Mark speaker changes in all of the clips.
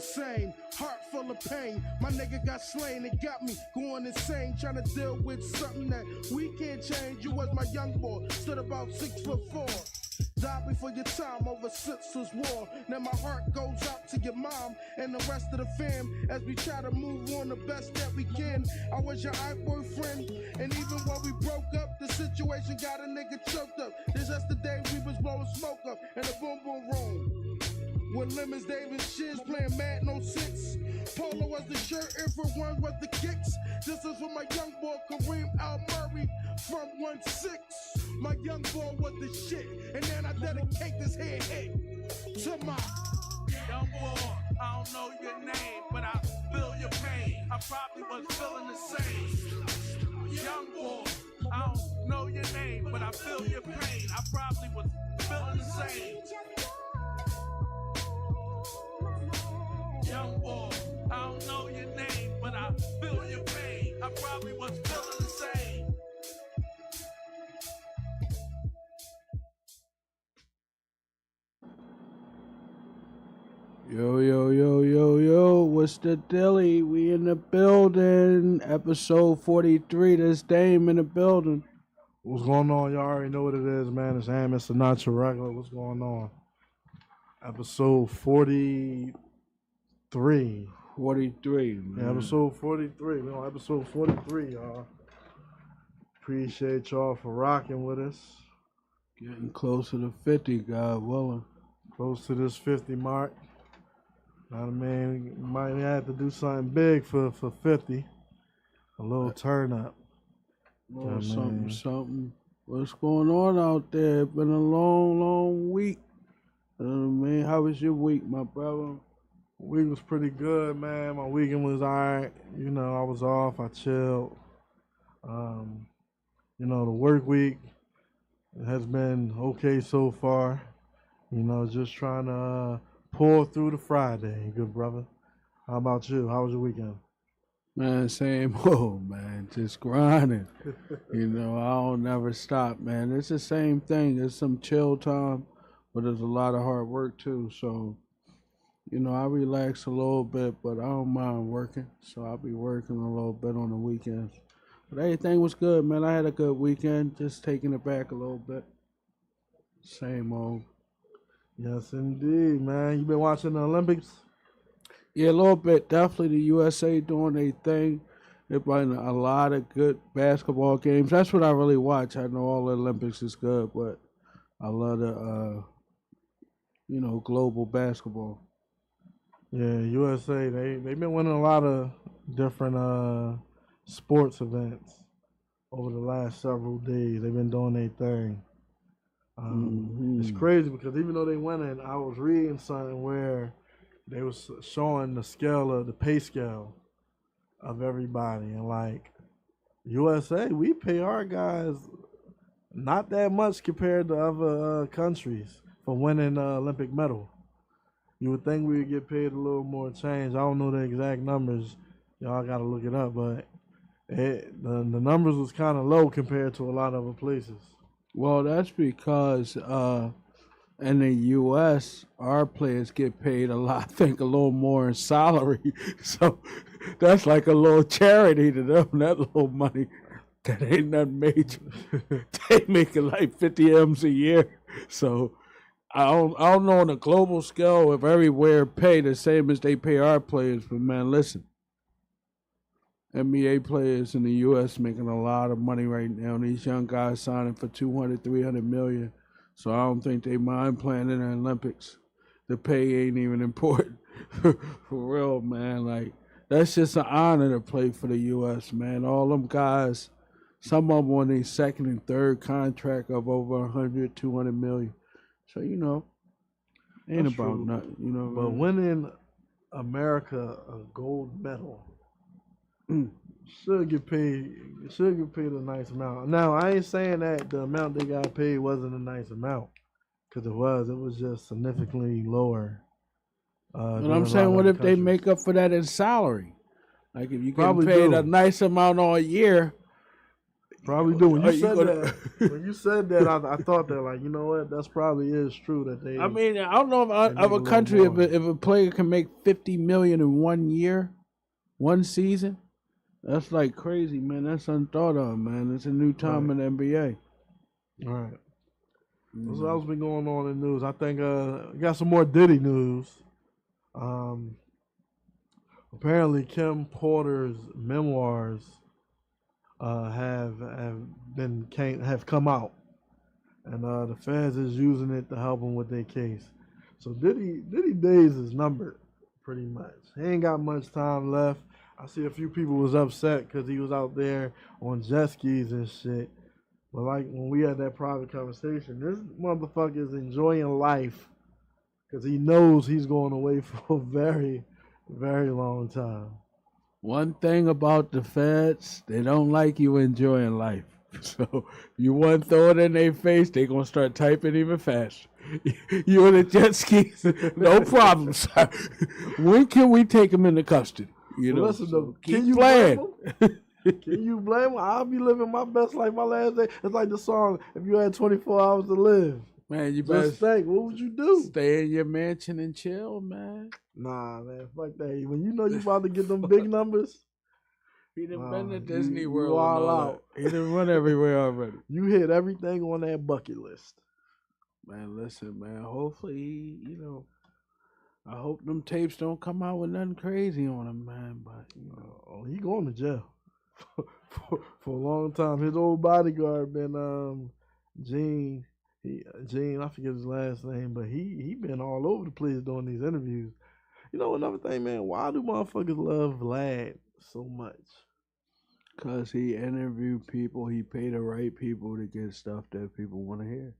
Speaker 1: same. Heart full of pain. My nigga got slain. It got me going insane. Trying to deal with something that we can't change. You was my young boy. Stood about 6'4". Died before your time over senseless war. Now my heart goes out to your mom and the rest of the fam as we try to move on the best that we can. I was your boyfriend, and even when we broke up, the situation got a nigga choked up. This just the day we was blowing smoke up in the boom boom room. With Lemons, Davis, Shiz playing Mad No 6. Polo was the shirt, Air for One was the kicks. This is for my young boy Kareem Al Murray from 1-6. My young boy was the shit, and then I dedicate this head hit to my
Speaker 2: young boy. I don't know your name, but I feel your pain. I probably was feeling the same. Young boy, I don't know your name, but I feel your pain. I probably was feeling the same. Young boy, I don't know your name, but I feel your pain. I probably was feeling the same.
Speaker 3: Yo, what's the dilly? We in the building. Episode 43, this Dame in the building.
Speaker 4: What's going on? Y'all already know what it is, man. It's Ham, it's Sinatra Regular. What's going on? Episode 43.
Speaker 3: 43, man.
Speaker 4: Yeah, episode 43. We're on episode 43, y'all. Appreciate y'all for rocking with us.
Speaker 3: Getting closer to 50, God willing.
Speaker 4: Close to this 50 mark. Know what I mean? Might have to do something big for 50. A little turn up.
Speaker 3: Oh, something. What's going on out there? It's been a long week. Man, how was your week, my brother?
Speaker 4: Week was pretty good, man. My weekend was alright. You know, I was off. I chilled. You know, the work week has been okay so far. You know, just trying to pull through the Friday, good brother. How about you? How was your weekend?
Speaker 3: Man, same old, man. Just grinding. You know, I don't never stop, man. It's the same thing. There's some chill time, but there's a lot of hard work too. So, you know, I relax a little bit, but I don't mind working. So I'll be working a little bit on the weekends. But everything was good, man. I had a good weekend, just taking it back a little bit. Same old.
Speaker 4: Yes, indeed, man. You been watching the Olympics?
Speaker 3: Yeah, a little bit. Definitely the USA doing their thing. There's been a lot of good basketball games. That's what I really watch. I know all the Olympics is good, but I love the, global basketball.
Speaker 4: Yeah, USA, they've been winning a lot of different sports events over the last several days. They've been doing their thing. It's crazy because even though they winning, I was reading something where they was showing the pay scale of everybody, and like USA, we pay our guys not that much compared to other countries for winning Olympic medal. You would think we would get paid a little more change. I don't know the exact numbers. Y'all got to look it up, but the numbers was kind of low compared to a lot of other places.
Speaker 3: Well, that's because in the U.S., our players get paid a lot, I think a little more in salary. So that's like a little charity to them, that little money. That ain't nothing major. They make it like 50 M's a year. So I don't know on a global scale if everywhere pay the same as they pay our players. But, man, listen. NBA players in the U.S. making a lot of money right now. These young guys signing for $200, $300 million. So I don't think they mind playing in the Olympics. The pay ain't even important. For real, man. Like, that's just an honor to play for the U.S., man. All them guys, some of them on their second and third contract of over $100, $200 million. So, you know, ain't
Speaker 4: That's
Speaker 3: about
Speaker 4: true.
Speaker 3: nothing, you know.
Speaker 4: But winning America a gold medal should get paid a nice amount. Now, I ain't saying that the amount they got paid wasn't a nice amount, because it was just significantly lower.
Speaker 3: And I'm saying, what if they make up for that in salary? Like, if you get
Speaker 4: Probably
Speaker 3: paid
Speaker 4: do.
Speaker 3: a nice amount all year,
Speaker 4: Probably do. When you
Speaker 3: Are you
Speaker 4: said
Speaker 3: gonna-
Speaker 4: that, I thought that, like, you know what? That's probably is true that they.
Speaker 3: I mean, I don't know
Speaker 4: They
Speaker 3: of
Speaker 4: make a
Speaker 3: a
Speaker 4: little
Speaker 3: country
Speaker 4: more.
Speaker 3: if a player can make $50 million in 1 year, 1 season. That's like crazy, man. That's unthought of, man. It's a new time in the NBA.
Speaker 4: All right. What's else been going on in the news? I think we got some more Diddy news. Apparently, Kim Porter's memoirs have come out, and the feds is using it to help them with their case. So Diddy days is numbered, pretty much. He ain't got much time left. I see a few people was upset because he was out there on jet skis and shit. But like when we had that private conversation, this motherfucker is enjoying life because he knows he's going away for a very, very long time.
Speaker 3: One thing about the feds, they don't like you enjoying life. So you want to throw it in their face, they going to start typing even faster. You on the jet skis, no problem, sir. When can we take him into custody? You know,
Speaker 4: Listen,
Speaker 3: so
Speaker 4: can
Speaker 3: keep
Speaker 4: you
Speaker 3: playing.
Speaker 4: blame him? Can you blame him? I'll be living my best life, my last day. It's like the song, if you had 24 hours to live.
Speaker 3: Man, you better
Speaker 4: Just think, what would you do?
Speaker 3: stay in your mansion and chill, man.
Speaker 4: Nah, man, fuck that. When you know you about to get them big numbers,
Speaker 3: He done
Speaker 4: Nah,
Speaker 3: been to
Speaker 4: you-
Speaker 3: Disney
Speaker 4: you
Speaker 3: World.
Speaker 4: all
Speaker 3: and all
Speaker 4: out.
Speaker 3: that. He done run everywhere already.
Speaker 4: you hit everything on that bucket list.
Speaker 3: Man, listen, man. Hopefully, I hope them tapes don't come out with nothing crazy on them, man. But
Speaker 4: Oh, he going to jail for a long time. His old bodyguard been Gene. Gene, I forget his last name, but he been all over the place doing these interviews. You know another thing, man. Why do motherfuckers love Vlad so much?
Speaker 3: Cause he interviewed people, he paid the right people to get stuff that people want to hear.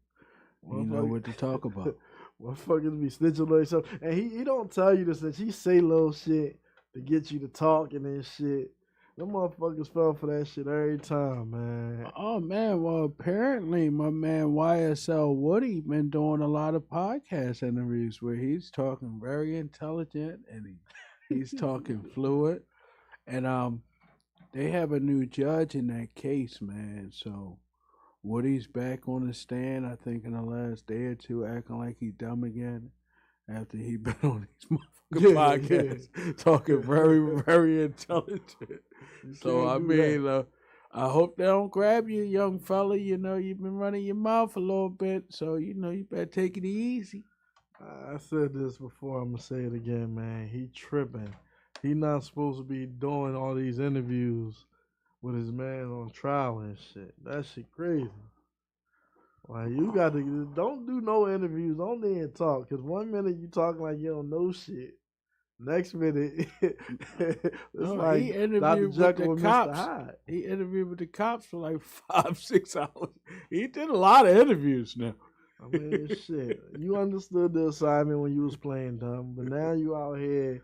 Speaker 3: He know what to talk about.
Speaker 4: Motherfuckers be snitching on themselves, and he don't tell you this. And he say little shit to get you to talking and shit. Them motherfuckers fell for that shit every time, man.
Speaker 3: Oh man, well apparently my man YSL Woody been doing a lot of podcast interviews where he's talking very intelligent and he's talking fluid. And they have a new judge in that case, man. So Woody's back on the stand, I think in the last day or two, acting like he's dumb again after he been on these motherfucking podcasts, talking very, very intelligent. So I mean, I hope they don't grab you, young fella. You know, you've been running your mouth a little bit, so you better take it easy.
Speaker 4: I said this before. I'm gonna say it again, man. He tripping. He not supposed to be doing all these interviews with his man on trial and shit. That shit crazy. Like you got to don't do no interviews. Don't even talk. Cause one minute you talking like you don't know shit. Next minute, it's like
Speaker 3: he
Speaker 4: Dr.
Speaker 3: interviewed with
Speaker 4: Jekyll
Speaker 3: the
Speaker 4: and Mr.
Speaker 3: cops.
Speaker 4: Hyde.
Speaker 3: He interviewed with the cops for like 5-6 hours. He did a lot of interviews now.
Speaker 4: I mean, shit. You understood the assignment when you was playing dumb, but now you out here.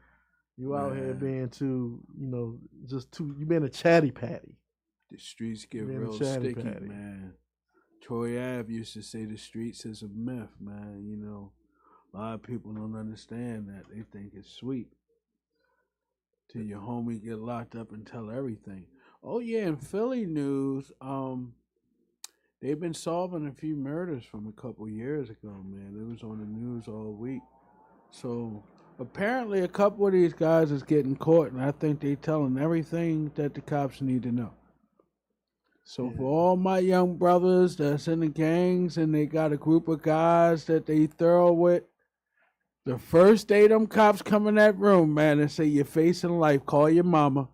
Speaker 4: You out here being too, you being a chatty patty.
Speaker 3: The streets get
Speaker 4: Being a
Speaker 3: real
Speaker 4: chatty
Speaker 3: sticky,
Speaker 4: patty.
Speaker 3: man. Troy Ave used to say the streets is a myth, man. A lot of people don't understand that. They think it's sweet. Till your homie get locked up and tell everything. Oh yeah, in Philly news, they've been solving a few murders from a couple years ago, man. It was on the news all week. So apparently a couple of these guys is getting caught, and I think they telling everything that the cops need to know. So for all my young brothers that's in the gangs and they got a group of guys that they thorough with, the first day them cops come in that room, man, and say you're facing life, call your mama.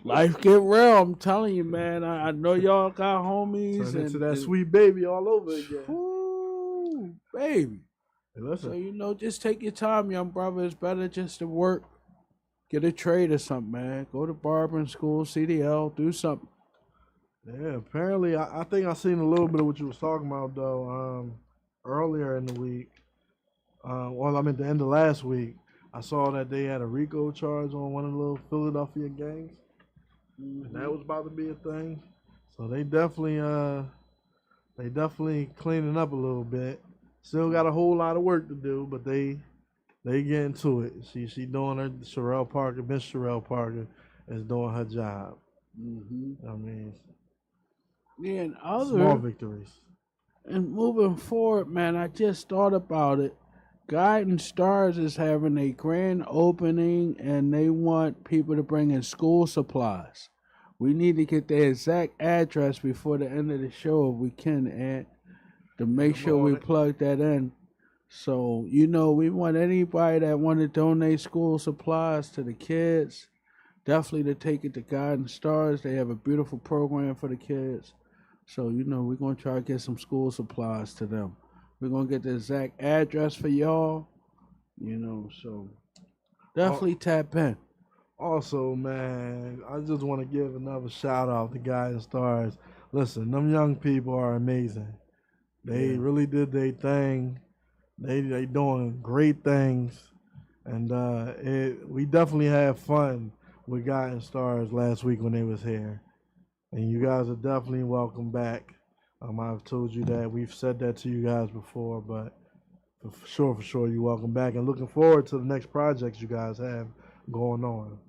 Speaker 3: Life get real, I'm telling you, man. I know y'all got homies.
Speaker 4: Turn into that sweet baby all over again.
Speaker 3: Ooh, baby.
Speaker 4: Hey, listen.
Speaker 3: So, just take your time, young brother. It's better just to work. Get a trade or something, man. Go to barbering school, CDL, do something.
Speaker 4: Yeah, apparently, I think I seen a little bit of what you was talking about, though, earlier in the week. At the end of last week, I saw that they had a RICO charge on one of the little Philadelphia gangs. Mm-hmm. And that was about to be a thing. So they definitely cleaning up a little bit. Still got a whole lot of work to do, but they getting to it. She doing her Miss Sherelle Parker is doing her job.
Speaker 3: Mm-hmm.
Speaker 4: I mean,
Speaker 3: Yeah, and
Speaker 4: Small victories.
Speaker 3: and moving forward, man, I just thought about it. Guiding Stars is having a grand opening, and they want people to bring in school supplies. We need to get the exact address before the end of the show if we can, Ed, to make sure we plug that in. So, we want anybody that want to donate school supplies to the kids, definitely to take it to Guiding Stars. They have a beautiful program for the kids. So, we're going to try to get some school supplies to them. We're going to get the exact address for y'all, so definitely tap in.
Speaker 4: Also, man, I just want to give another shout out to Guiding Stars. Listen, them young people are amazing. They really did their thing. They doing great things, and we definitely had fun with Guiding Stars last week when they was here. And you guys are definitely welcome back. I've told you that. We've said that to you guys before, but for sure, you're welcome back. And looking forward to the next projects you guys have going on.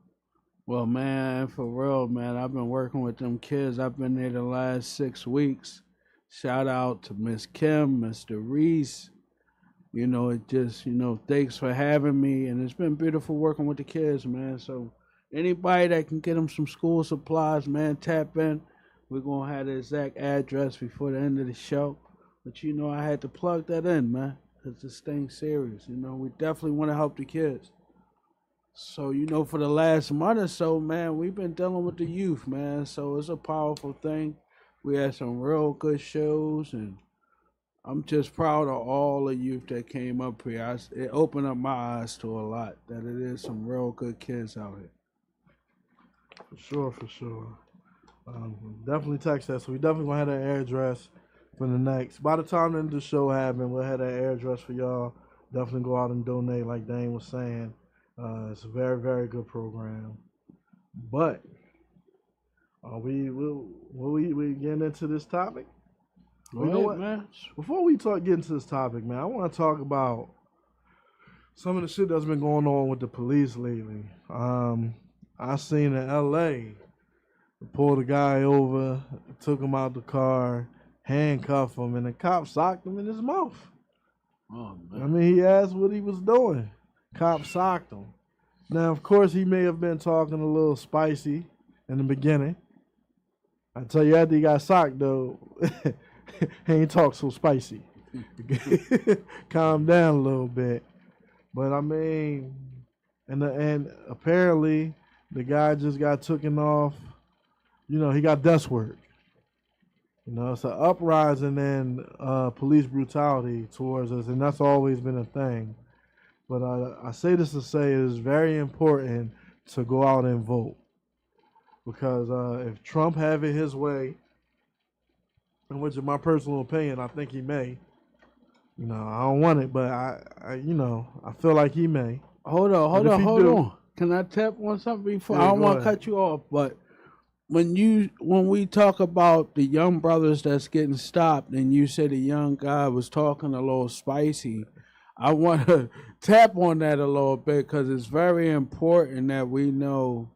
Speaker 3: Well, man, for real, man, I've been working with them kids. I've been there the last 6 weeks. Shout out to Miss Kim, Mr. Reese. Thanks for having me. And it's been beautiful working with the kids, man. So anybody that can get them some school supplies, man, tap in. We're going to have the exact address before the end of the show. But, I had to plug that in, man, because this thing's serious. We definitely want to help the kids. So, for the last month or so, man, we've been dealing with the youth, man. So it's a powerful thing. We had some real good shows, and I'm just proud of all the youth that came up here. It opened up my eyes to a lot, that it is some real good kids out here.
Speaker 4: For sure. Definitely text us. So we definitely gonna have that address for the next. By the time the show happens, we'll have that address for y'all. Definitely go out and donate, like Dane was saying. It's a very, very good program. But we getting into this topic?
Speaker 3: You know what, man?
Speaker 4: Before we get into this topic, man, I want to talk about some of the shit that's been going on with the police lately. I seen in L.A. pulled a guy over, took him out the car, handcuffed him, and the cop socked him in his mouth.
Speaker 3: Oh, man.
Speaker 4: I mean, he asked what he was doing. Cop socked him. Now, of course, he may have been talking a little spicy in the beginning. I tell you, after he got socked, though, he ain't talk so spicy. Calm down a little bit. But, I mean, and apparently the guy just got taken off. He got desk work. It's an uprising in police brutality towards us, and that's always been a thing. But I say this to say it is very important to go out and vote. Because if Trump have it his way, and which in my personal opinion, I think he may. I don't want it, but I feel like he may.
Speaker 3: Hold on. Can I tap on something before? I don't want to cut you off, but when we talk about the young brothers that's getting stopped, and you said the young guy was talking a little spicy, I want to tap on that a little bit because it's very important that we know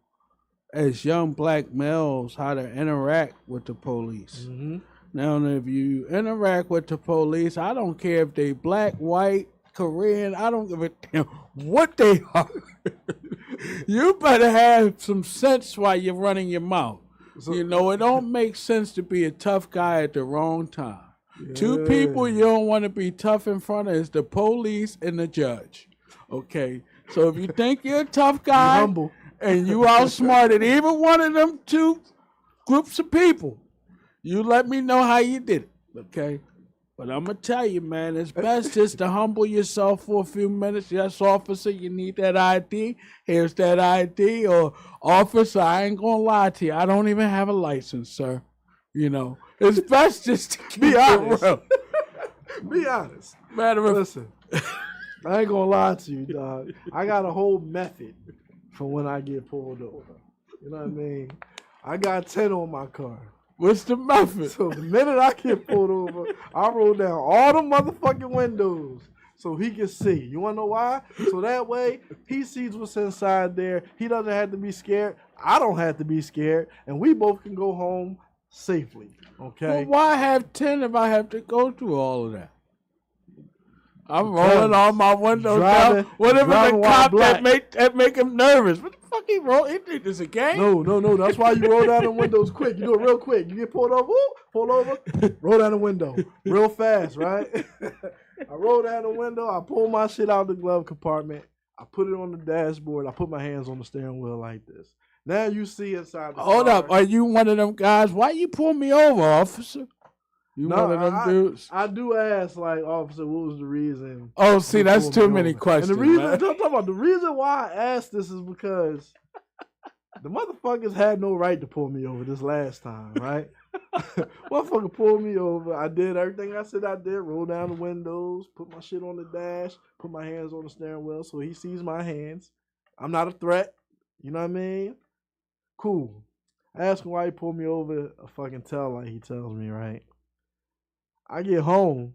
Speaker 3: as young black males how to interact with the police.
Speaker 4: Mm-hmm.
Speaker 3: Now, if you interact with the police, I don't care if they black, white, Korean, I don't give a damn what they are. You better have some sense while you're running your mouth. So, it don't make sense to be a tough guy at the wrong time. Yeah. Two people you don't want to be tough in front of is the police and the judge. Okay? So if you think you're a tough guy and you outsmarted either one of them two groups of people, you let me know how you did it. Okay? But I'm going to tell you, man, it's best just to humble yourself for a few minutes. Yes, officer, you need that ID. Here's that ID. Or, officer, I ain't going to lie to you. I don't even have a license, sir. It's best just to
Speaker 4: be honest. Be honest. Listen, I ain't going to lie to you, dog. I got a whole method for when I get pulled over. You know what I mean? I got 10 on my car.
Speaker 3: What's the method?
Speaker 4: So the minute I get pulled over, I roll down all the motherfucking windows so he can see. You want to know why? So that way he sees what's inside there. He doesn't have to be scared. I don't have to be scared. And we both can go home safely. Okay.
Speaker 3: Well, why have 10 if I have to go through all of that? I'm rolling all my windows down. What if it's a cop that make him nervous? What the fuck he roll? He think this a game?
Speaker 4: No. That's why you roll down the windows quick. You do it real quick. You get pulled over, pull over, roll down the window real fast, right? I roll down the window. I pull my shit out of the glove compartment. I put it on the dashboard. I put my hands on the steering wheel like this. Now you see inside the
Speaker 3: Hold
Speaker 4: car.
Speaker 3: up. Are you one of them guys? Why you pull me over, officer? You one of them dudes?
Speaker 4: I do ask, like, officer, what was the reason?
Speaker 3: Oh, see, that's too many questions.
Speaker 4: And the reason, I'm talking about the reason why I asked this is because the motherfuckers had no right to pull me over this last time, right? Motherfucker pulled me over. I did everything I said I did. Roll down the windows, put my shit on the dash, put my hands on the steering wheel so he sees my hands. I'm not a threat. You know what I mean? Cool. I ask him why he pulled me over. A fucking tail light, he tells me, right? I get home.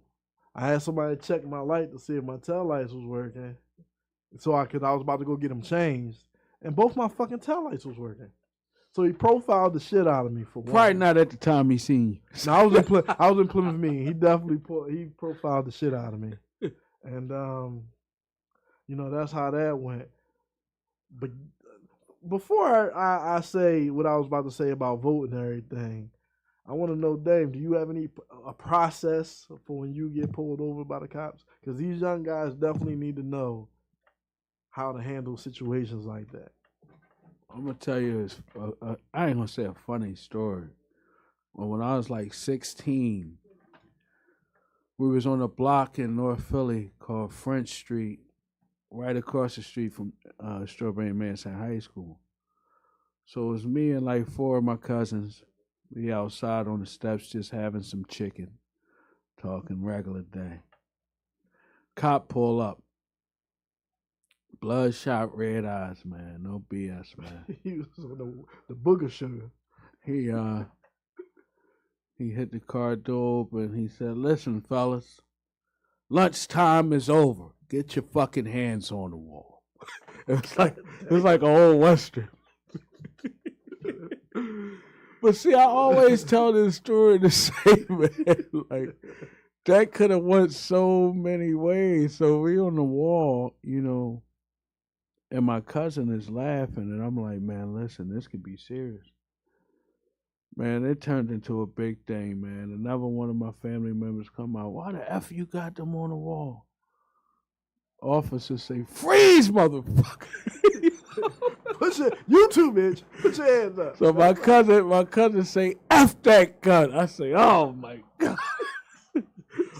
Speaker 4: I had somebody check my light to see if my tail lights was working. So I was about to go get them changed. And both my fucking tail lights was working. So he profiled the shit out of me for one.
Speaker 3: Probably not at the time he seen you.
Speaker 4: No, I was in Plymouth Mean. He definitely profiled the shit out of me. And that's how that went. But before I say what I was about to say about voting and everything, I want to know, Dave, do you have a process for when you get pulled over by the cops? Because these young guys definitely need to know how to handle situations like that.
Speaker 3: I'm going to tell you, I ain't going to say a funny story. But when I was like 16, we was on a block in North Philly called French Street, right across the street from Strawberry and Manson High School. So it was me and like 4 of my cousins. We outside on the steps just having some chicken, talking regular day. Cop pull up. Bloodshot red eyes, man. No BS, man.
Speaker 4: He was on the booger sugar.
Speaker 3: He hit the car door open. He said, "Listen, fellas, lunchtime is over. Get your fucking hands on the wall." It was like an old Western. But see, I always tell this story the same, man. Like, that could have went so many ways. So we on the wall, and my cousin is laughing, and I'm like, man, listen, this could be serious. Man, it turned into a big thing, man. Another one of my family members come out, "Why the F you got them on the wall?" Officers say, "Freeze, motherfucker."
Speaker 4: You too, bitch. Put your hands up.
Speaker 3: So my cousin say, "F that gun." I say, "Oh my God."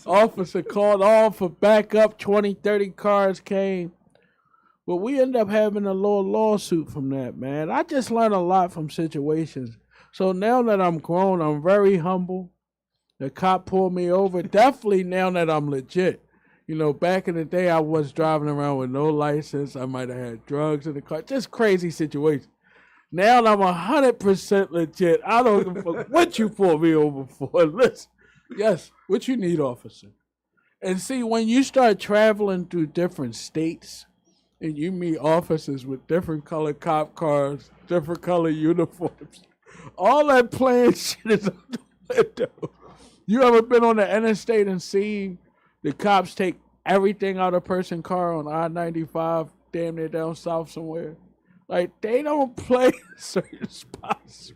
Speaker 3: Officer called off for backup. 20, 30 cars came. But we ended up having a little lawsuit from that, man. I just learned a lot from situations. So now that I'm grown, I'm very humble. The cop pulled me over. Definitely now that I'm legit. Back in the day, I was driving around with no license. I might have had drugs in the car. Just crazy situation. Now I'm 100% legit. I don't give a fuck what you pulled me over for. Listen, yes, what you need, officer. And see, when you start traveling through different states and you meet officers with different colored cop cars, different color uniforms, all that plain shit is out the window. You ever been on the interstate and seen the cops take everything out of a person's car on I-95, damn near down south somewhere? Like, they don't play in certain spots.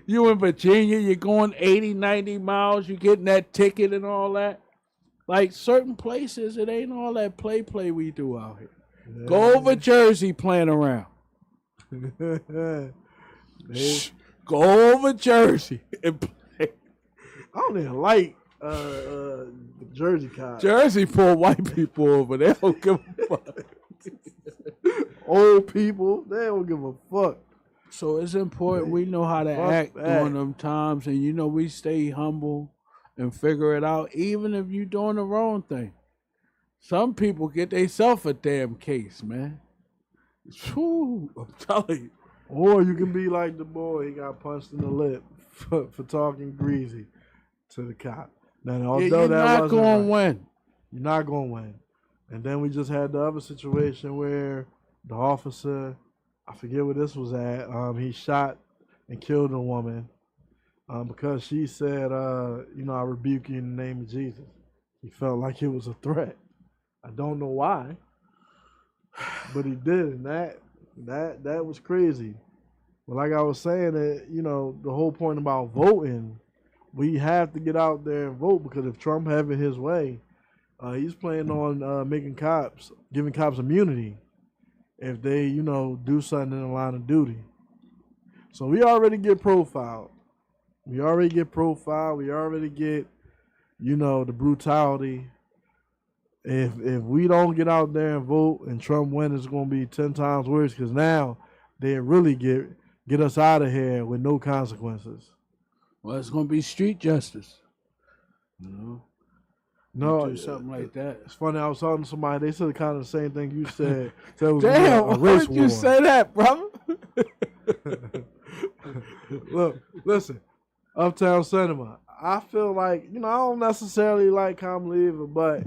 Speaker 3: You in Virginia, you're going 80, 90 miles, you're getting that ticket and all that. Like, certain places, it ain't all that play we do out here. Yeah. Go over Jersey playing around. Go over Jersey and play.
Speaker 4: I don't even like Jersey cops.
Speaker 3: Jersey pull white people over. They don't give a fuck.
Speaker 4: Old people, they don't give a fuck.
Speaker 3: So it's important we know how to act during them times, and we stay humble and figure it out, even if you doing the wrong thing. Some people get themselves a damn case, man. Whew, I'm telling you.
Speaker 4: Or you can be like the boy, he got punched in the lip for talking greasy to the cop. Now,
Speaker 3: you're not going to win.
Speaker 4: You're not going to win. And then we just had the other situation where the officer, I forget where this was at, he shot and killed a woman. because she said, I rebuke you in the name of Jesus. He felt like it was a threat. I don't know why, but he did, and that was crazy. But like I was saying, that the whole point about voting, we have to get out there and vote, because if Trump having his way, he's planning on giving cops immunity if they, do something in the line of duty. So we already get profiled. We already get, the brutality. If we don't get out there and vote and Trump wins, it's going to be 10 times worse, because now they really get us out of here with no consequences.
Speaker 3: Well, it's going to be street justice.
Speaker 4: No,
Speaker 3: do something like that.
Speaker 4: It's funny. I was talking to somebody. They said kind of the same thing you said.
Speaker 3: Damn, why did you say that, brother?
Speaker 4: Look, listen. Uptown Cinema. I feel like, I don't necessarily like comic reliever, but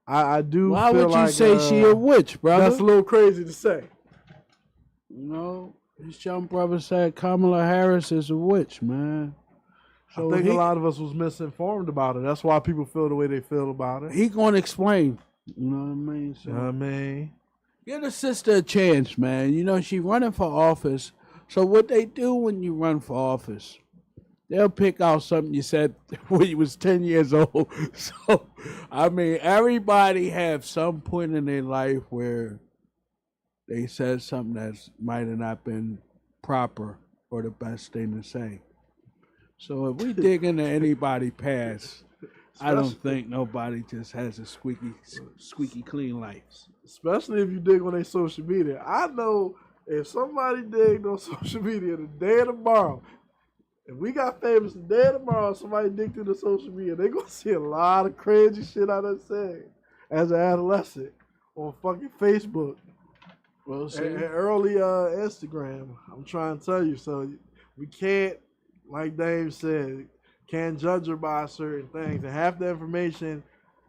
Speaker 4: I do
Speaker 3: Why
Speaker 4: feel
Speaker 3: would you
Speaker 4: like,
Speaker 3: say she a witch, brother?
Speaker 4: That's a little crazy to say.
Speaker 3: This young brother said Kamala Harris is a witch, man. So
Speaker 4: I think a lot of us was misinformed about it. That's why people feel the way they feel about it.
Speaker 3: He going to explain. You know what I mean? So, give the sister a chance, man. She running for office. So what they do when you run for office, they'll pick out something you said when you was 10 years old. So, everybody have some point in their life where they said something that might have not been proper or the best thing to say. So if we dig into anybody's past, I don't think nobody just has a squeaky clean life.
Speaker 4: Especially if you dig on their social media. I know if somebody digged on social media the day of tomorrow, if we got famous the day of tomorrow, somebody dig through the social media, they gonna see a lot of crazy shit I done said as an adolescent on fucking Facebook.
Speaker 3: Well,
Speaker 4: and early Instagram. I'm trying to tell you. So we can't, like Dave said, can't judge her by certain things. And half the information,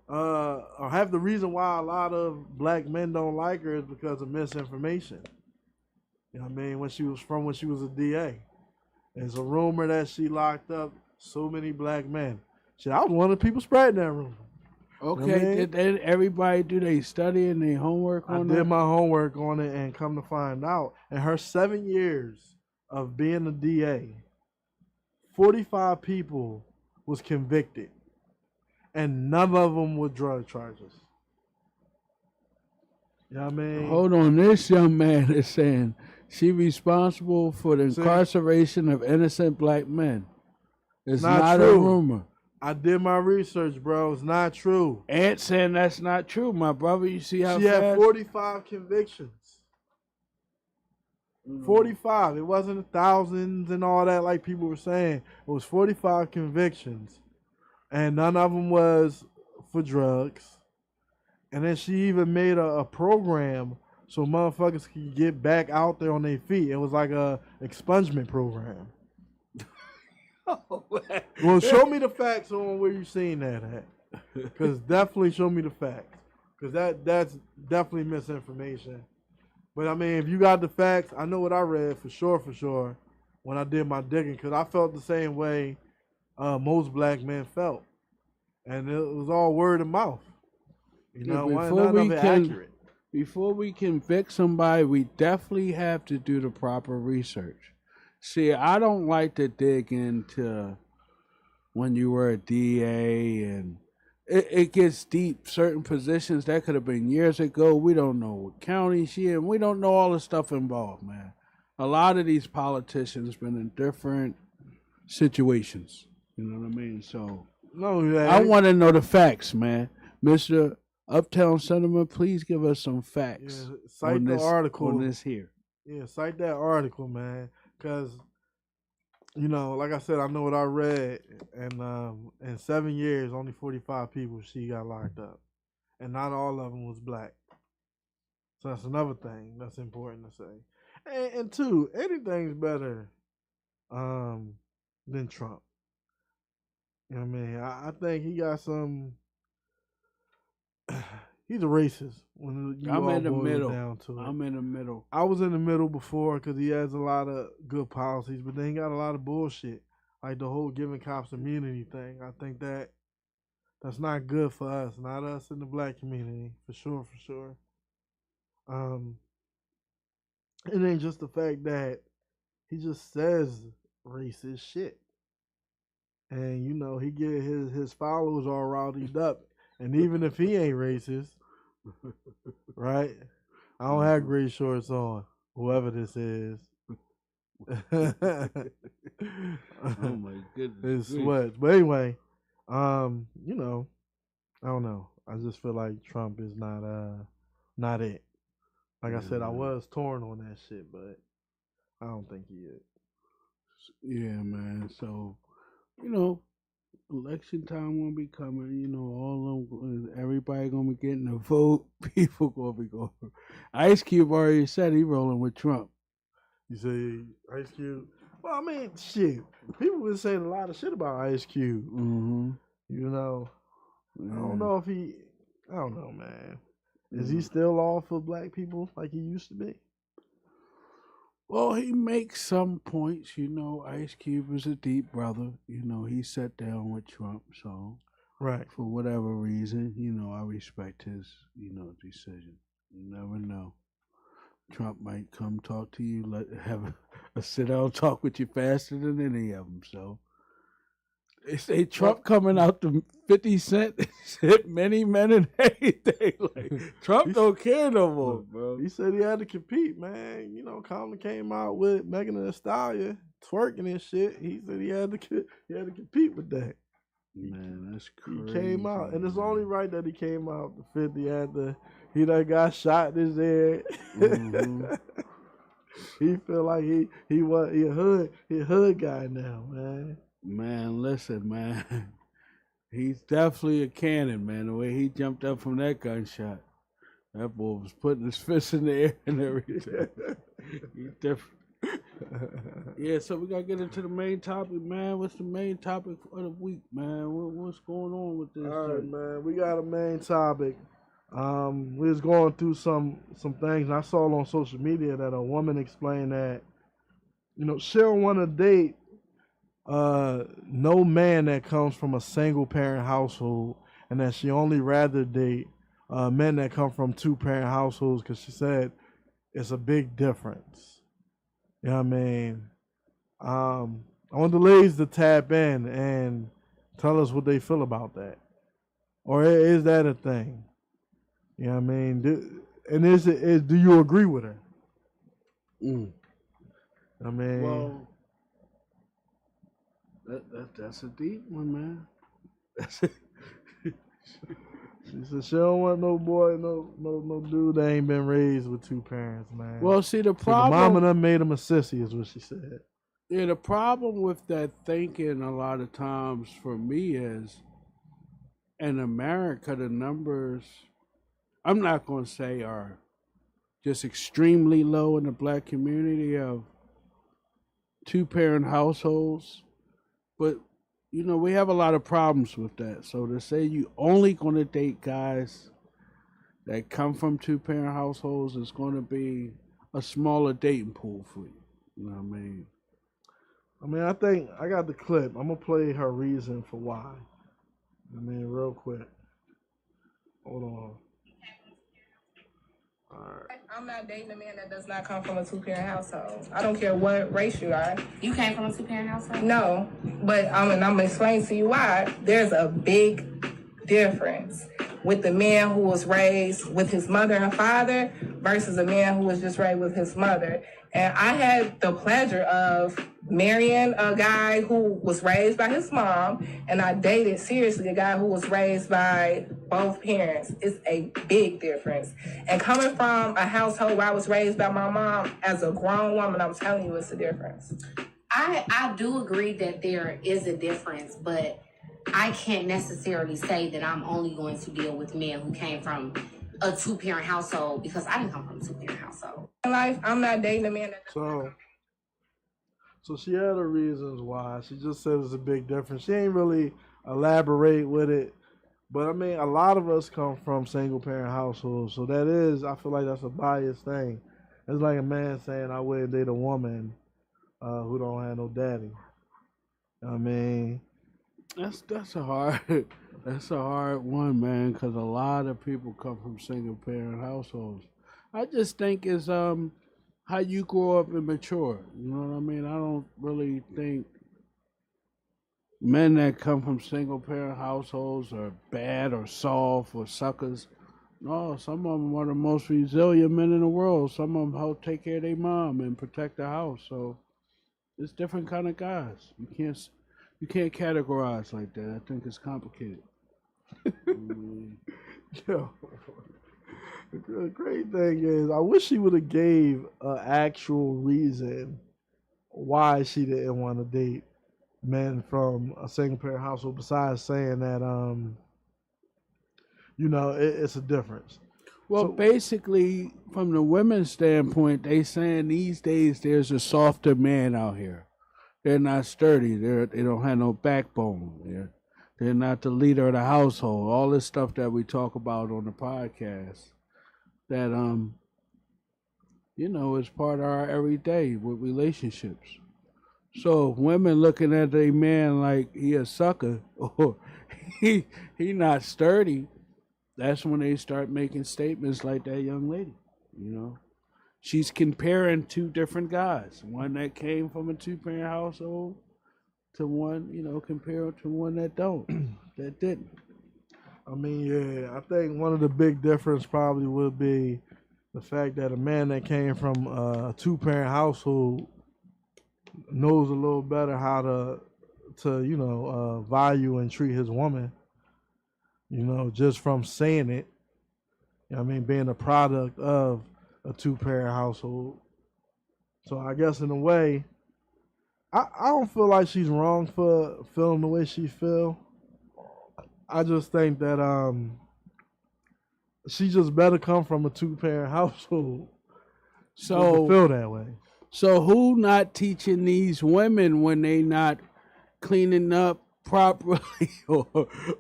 Speaker 4: or half the reason why a lot of black men don't like her is because of misinformation. You know what I mean? When she was a DA. There's a rumor that she locked up so many black men. Shit, I was one of the people spreading that rumor.
Speaker 3: Okay,
Speaker 4: you know
Speaker 3: did everybody do their study and their homework on that?
Speaker 4: I did my homework on it, and come to find out, in her 7 years of being a DA, 45 people was convicted, and none of them were drug charges. You know what I mean?
Speaker 3: Hold on, this young man is saying she responsible for the incarceration of innocent black men. It's not a rumor.
Speaker 4: I did my research, bro. It's not true.
Speaker 3: Aunt saying that's not true, my brother. You see how
Speaker 4: she had 45 convictions. 45. It wasn't thousands and all that like people were saying. It was 45 convictions. And none of them was for drugs. And then she even made a program so motherfuckers could get back out there on their feet. It was like a expungement program. Well, show me the facts on where you seen that at. Because definitely show me the facts. Because that's definitely misinformation. But I mean, if you got the facts, I know what I read for sure, when I did my digging. Because I felt the same way most black men felt. And it was all word of mouth. None of it accurate.
Speaker 3: Before we convict somebody, we definitely have to do the proper research. See, I don't like to dig into when you were a DA, and it gets deep. Certain positions that could have been years ago. We don't know what county she in. We don't know all the stuff involved, man. A lot of these politicians been in different situations. You know what I mean? So I want to know the facts, man. Mr. Uptown Cinema, please give us some facts.
Speaker 4: Yeah, cite the article
Speaker 3: on this here.
Speaker 4: Yeah, cite that article, man. Because, like I said, I know what I read. And in 7 years, only 45 people she got locked up. And not all of them was black. So that's another thing that's important to say. And two, anything's better than Trump. You know what I mean? I think he got some... He's a racist. When you
Speaker 3: I'm in the middle.
Speaker 4: Down to it.
Speaker 3: I'm in the middle.
Speaker 4: I was in the middle before because he has a lot of good policies, but then he got a lot of bullshit. like the whole giving cops immunity thing. I think that's not good for us, not us in the black community, for sure, for sure. Um, it ain't just the fact that he just says racist shit, and he get his followers all riled up, and even if he ain't racist, right? I don't have gray shorts on, whoever this is.
Speaker 3: Oh my goodness.
Speaker 4: It's sweats. But anyway, I don't know. I just feel like Trump is not it. Like I said, I was torn on that shit, but I don't think he is.
Speaker 3: Yeah, man. So, election time gonna be coming. All of them, everybody gonna be getting a vote. People gonna be going. Ice Cube already said he rolling with Trump.
Speaker 4: You say Ice Cube? Well, I mean, shit. People been saying a lot of shit about Ice Cube.
Speaker 3: Mm-hmm.
Speaker 4: I don't know if I don't know, man. Is he still all for black people like he used to be?
Speaker 3: Well, he makes some points. Ice Cube is a deep brother. He sat down with Trump, so
Speaker 4: right.
Speaker 3: For whatever reason, I respect his, decision. You never know. Trump might come talk to you, have a sit-down talk with you faster than any of them. So they say Trump coming out to 50 Cent, hit many men and anything. Like Trump don't care no more, bro.
Speaker 4: He said he had to compete, man. Common came out with Megan Thee Stallion twerking and shit. He said he had to compete with that.
Speaker 3: Man, that's crazy.
Speaker 4: He came out, and it's only right that he came out. The 50 he done got shot in his head. Mm-hmm. He feel like he a hood guy now, man.
Speaker 3: Man, listen, man. He's definitely a cannon, man. The way he jumped up from that gunshot. That boy was putting his fist in the air and everything. He's different. Yeah, so we gotta get into the main topic, man. What's the main topic of the week, man? What's going on with this?
Speaker 4: All right, man. We got a main topic. We was going through some things, and I saw on social media that a woman explained that, she don't want to date no man that comes from a single parent household, and that she only rather date men that come from 2-parent households, because she said it's a big difference. You know what I mean? I want the ladies to tap in and tell us what they feel about that, or is that a thing? You know what I mean? Do you agree with her? I mean,
Speaker 3: well, that's a deep one, man.
Speaker 4: She said she don't want no boy, no dude that ain't been raised with 2 parents, man.
Speaker 3: Well, see, the problem...
Speaker 4: the mama done made him a sissy, is what she said.
Speaker 3: Yeah, the problem with that thinking a lot of times for me is, in America, the numbers, I'm not going to say are just extremely low in the black community of 2-parent households, but we have a lot of problems with that. So to say you only going to date guys that come from 2-parent households is going to be a smaller dating pool for you. You know what I mean?
Speaker 4: I think I got the clip. I'm going to play her reason for why. Real quick. Hold on. All right.
Speaker 5: I'm not dating a man that does not come from a 2-parent household. I don't care what race you are.
Speaker 6: You came from a 2-parent household?
Speaker 5: No, but I'm going to explain to you why. There's a big difference with the man who was raised with his mother and father versus a man who was just raised with his mother. And I had the pleasure of marrying a guy who was raised by his mom, and I dated seriously a guy who was raised by both parents. It's a big difference. And coming from a household where I was raised by my mom, as a grown woman, I'm telling you, it's a difference.
Speaker 6: I do agree that there is a difference, but I can't necessarily say that I'm only going to deal with men who came from a 2-parent household, because I didn't come from a 2-parent household.
Speaker 5: In life, I'm not dating a man that...
Speaker 4: So she had her reasons why. She just said it's a big difference. She ain't really elaborate with it. But a lot of us come from single parent households. So I feel like that's a biased thing. It's like a man saying I wouldn't date a woman who don't have no daddy. You know what I mean?
Speaker 3: Yeah, but see, the problem with that thinking, a lot of times for me is, and America, the numbers, I'm not going to say are just extremely low in the black community of 2-parent households. But, we have a lot of problems with that. So to say you only going to date guys that come from 2-parent households is going to be a smaller dating pool for you. You know what I mean?
Speaker 4: So I mean,
Speaker 3: That's a hard that's a hard one, man, because a lot of people come from single parent households. I just think it's how you grow up and mature. You know what I mean? I don't really think men that come from single parent households are bad or soft or suckers. No, some of them are the most resilient men in the world. Some of them help take care of their mom and protect the house. So it's different kind of guys. You can't categorize like that. I think it's complicated. Mm.
Speaker 4: yo, the great thing is, I wish she would have gave an actual reason why she didn't want to date men from a single parent household. Besides saying that, it's a difference.
Speaker 3: Well,
Speaker 4: So
Speaker 3: basically, from the women's standpoint, they saying these days there's a softer man out here. They're not sturdy. They don't have no backbone. They're not the leader of the household. All this stuff that we talk about on the podcast that is part of our everyday with relationships. So if women looking at a man like he a sucker or he not sturdy, that's when they start making statements like that young lady. You know, she's comparing two different guys, one that came from a two-parent household to one, compared to one that don't, that didn't.
Speaker 4: I mean, yeah, I think one of the big difference probably would be the fact that a man that came from a two-parent household knows a little better how to value and treat his woman. Just from saying it. I mean, being a product of a two-parent household. So I guess in a way, I don't feel like she's wrong for feeling the way she feel. I just think that she just better come from a two-parent household to
Speaker 3: So
Speaker 4: feel that way.
Speaker 3: So who not teaching these women when they not cleaning up properly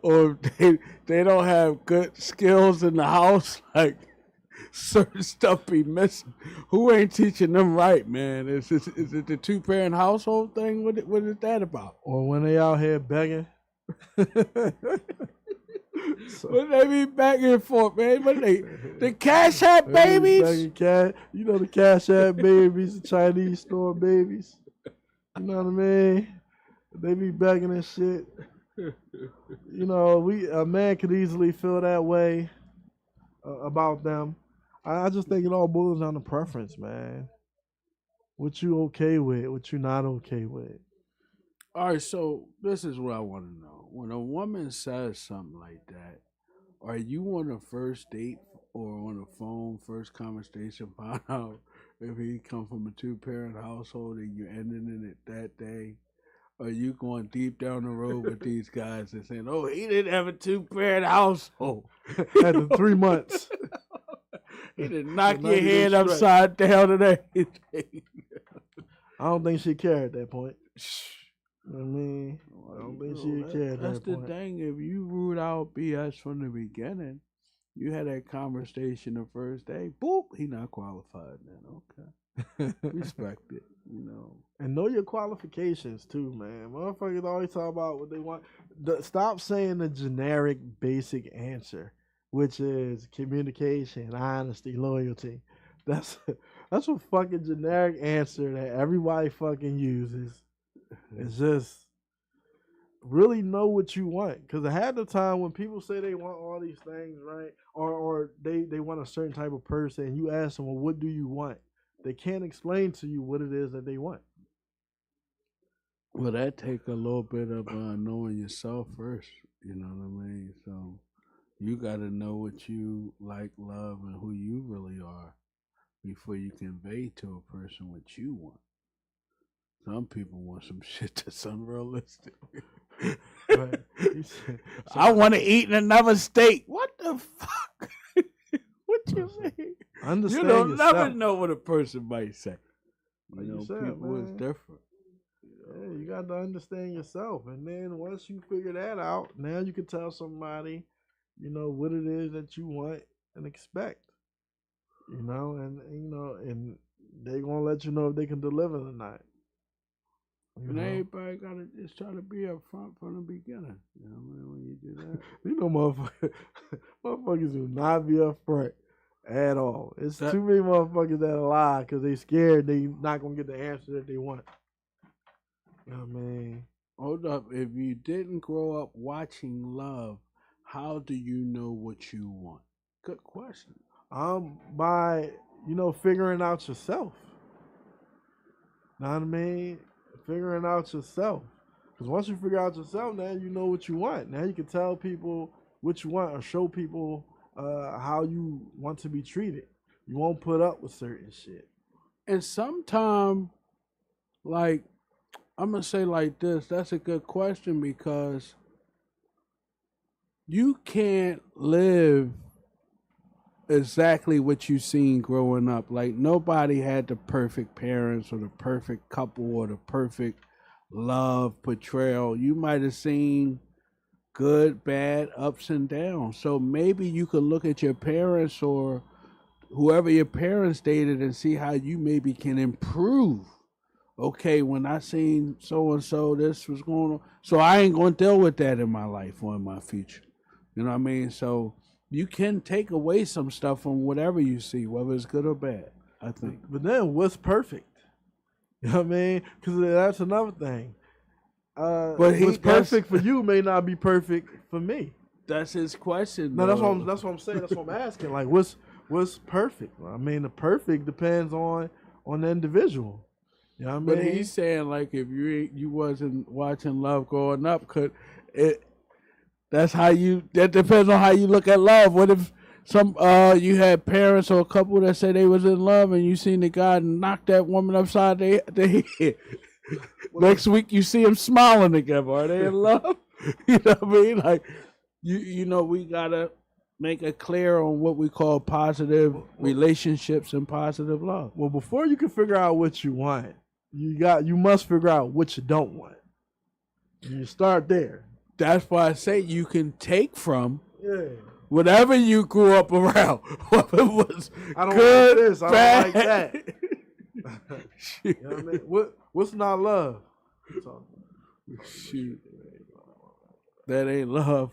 Speaker 3: or they don't have good skills in the house, like certain stuff be missing? Who ain't teaching them right, man? Is it the two-parent household thing? What is that about?
Speaker 4: Or when they out here begging.
Speaker 3: What they be begging for, man? What the Cash App babies?
Speaker 4: The Cash App babies, the Chinese store babies. You know what I mean? They be begging and shit. A man could easily feel that way about them. I just think it all boils down to preference, man. What you okay with, what you not okay with.
Speaker 3: All right, so this is what I want to know. When a woman says something like that, are you on a first date or on the phone, first conversation, find out if he come from a two-parent household and you ending in it that day? Are you going deep down the road with these guys and saying, "Oh, he didn't have a two-parent household"?
Speaker 4: After 3 months,
Speaker 3: he didn't knock your head upside down today.
Speaker 4: I don't think she cared at that point. I mean, I don't think she cared at that point.
Speaker 3: That's the thing. If you ruled out BS from the beginning, you had that conversation the first day. Boop, he not qualified then. Okay, respect it.
Speaker 4: And know your qualifications too, man. Motherfuckers always talk about what they want. Stop saying the generic, basic answer, which is communication, honesty, loyalty. That's a fucking generic answer that everybody fucking uses. It's just really know what you want. Because I had the time when people say they want all these things, right? Or they want a certain type of person, and you ask them, well, what do you want? They can't explain to you what it is that they want.
Speaker 3: Well, that take a little bit of knowing yourself first. You know what I mean? So you got to know what you like, love, and who you really are before you convey to a person what you want. Some people want some shit that's unrealistic.
Speaker 4: Right.
Speaker 3: I want to eat in another state. What the fuck? What you mean?
Speaker 4: Understand
Speaker 3: You don't
Speaker 4: yourself.
Speaker 3: never know what a person might say.
Speaker 4: Like you said,
Speaker 3: people is
Speaker 4: man.
Speaker 3: different.
Speaker 4: Yeah, you got to understand yourself. And then once you figure that out, now you can tell somebody, what it is that you want and expect. And they're going to let you know if they can deliver or not.
Speaker 3: And everybody gotta just try to be up front from the beginning. You know what I mean? When you do that.
Speaker 4: You know, motherfuckers do not be up front at all. It's too many motherfuckers that lie because they scared they not gonna get the answer that they want. You know what I mean?
Speaker 3: Hold up. If you didn't grow up watching Love, how do you know what you want? Good question.
Speaker 4: By, figuring out yourself. Know what I mean? Figuring out yourself. Because once you figure out yourself, now you know what you want. Now you can tell people what you want or show people how you want to be treated. You won't put up with certain shit.
Speaker 3: And sometimes, like, I'm going to say like this, that's a good question because you can't live exactly what you seen growing up. Like, nobody had the perfect parents or the perfect couple or the perfect love portrayal. You might have seen good, bad, ups and downs. So maybe you could look at your parents or whoever your parents dated and see how you maybe can improve. Okay, when I seen so-and-so, this was going on. So I ain't going to deal with that in my life or in my future. You know what I mean? So you can take away some stuff from whatever you see, whether it's good or bad, I think.
Speaker 4: But then what's perfect? You know what I mean? Because that's another thing. But what's perfect for you may not be perfect for me.
Speaker 3: That's his question.
Speaker 4: No, that's what I'm saying. That's what I'm asking. Like, what's perfect? I mean, the perfect depends on the individual. You know what I mean?
Speaker 3: But he's saying, like, if you wasn't watching Love growing up, that depends on how you look at love. What if you had parents or a couple that said they was in love and you seen the guy knock that woman upside the head? Next week you see them smiling together. Are they in love? You know what I mean? Like, we gotta make it clear on what we call positive relationships and positive love.
Speaker 4: Well, before you can figure out what you want, you must figure out what you don't want. You start there.
Speaker 3: That's why I say you can take from whatever you grew up around. Whether it was
Speaker 4: I don't
Speaker 3: good,
Speaker 4: like this. I
Speaker 3: bad.
Speaker 4: don't like that. You know what I mean? What's not love?
Speaker 3: Shoot. That ain't love.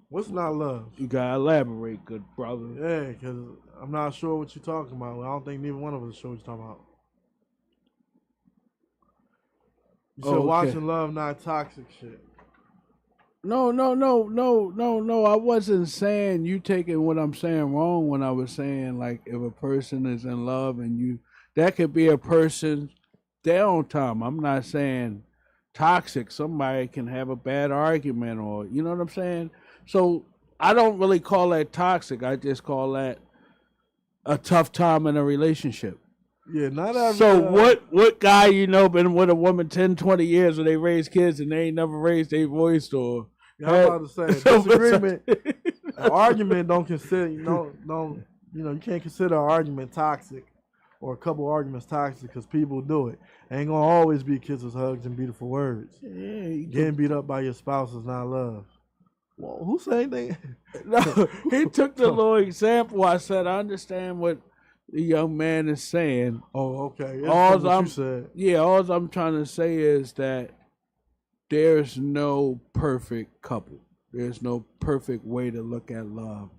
Speaker 4: What's not love?
Speaker 3: You gotta elaborate, good brother.
Speaker 4: Yeah, because I'm not sure what you're talking about. I don't think neither one of us is sure what you're talking about. You said watching love, not toxic shit.
Speaker 3: No. I wasn't saying you taking what I'm saying wrong when I was saying, like, if a person is in love and that could be a person's downtime. I'm not saying toxic. Somebody can have a bad argument or, you know what I'm saying? So I don't really call that toxic. I just call that a tough time in a relationship.
Speaker 4: Yeah, not every.
Speaker 3: So what guy been with a woman 10, 20 years and they raised kids and they ain't never raised their voice or
Speaker 4: I'm about to say disagreement. An argument don't consider you can't consider an argument toxic or a couple arguments toxic because people do it. Ain't gonna always be kisses, hugs, and beautiful words. Yeah, getting beat up by your spouse is not love. Well, who said anything?
Speaker 3: No, he took the little example. I said I understand what the young man is saying.
Speaker 4: Oh, okay.
Speaker 3: All I'm trying to say is that there's no perfect couple. There's no perfect way to look at love.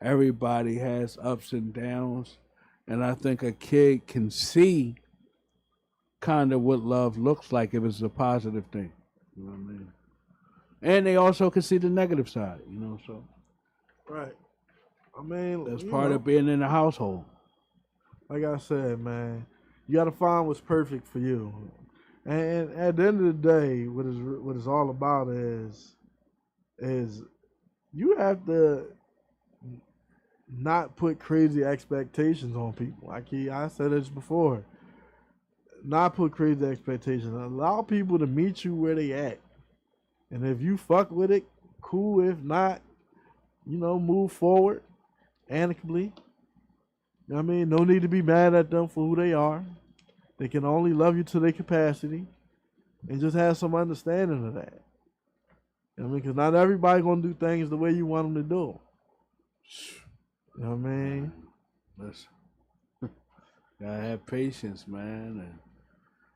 Speaker 3: Everybody has ups and downs, and I think a kid can see kind of what love looks like if it's a positive thing. You know what I mean? And they also can see the negative side, so.
Speaker 4: Right. I mean,
Speaker 3: that's part of being in a household.
Speaker 4: Like I said, man, you got to find what's perfect for you. And at the end of the day, what it's all about is you have to not put crazy expectations on people. I said this before. Not put crazy expectations. Allow people to meet you where they at. And if you fuck with it, cool. If not, move forward amicably. You know what I mean? No need to be mad at them for who they are. They can only love you to their capacity. And just have some understanding of that. You know what I mean? Because not everybody going to do things the way you want them to do. You know what I mean?
Speaker 3: Gotta have patience, man. And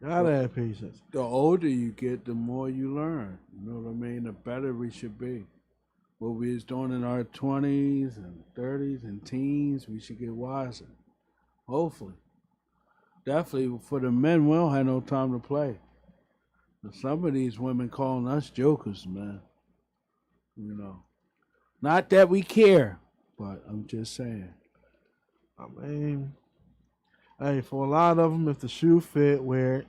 Speaker 4: Gotta have patience.
Speaker 3: The older you get, the more you learn. You know what I mean? The better we should be. What we was doing in our 20s and 30s and teens, we should get wiser. Hopefully. Definitely for the men, we don't have no time to play. But some of these women calling us jokers, man. You know. Not that we care, but I'm just saying.
Speaker 4: I mean, hey, for a lot of them, if the shoe fit, wear it.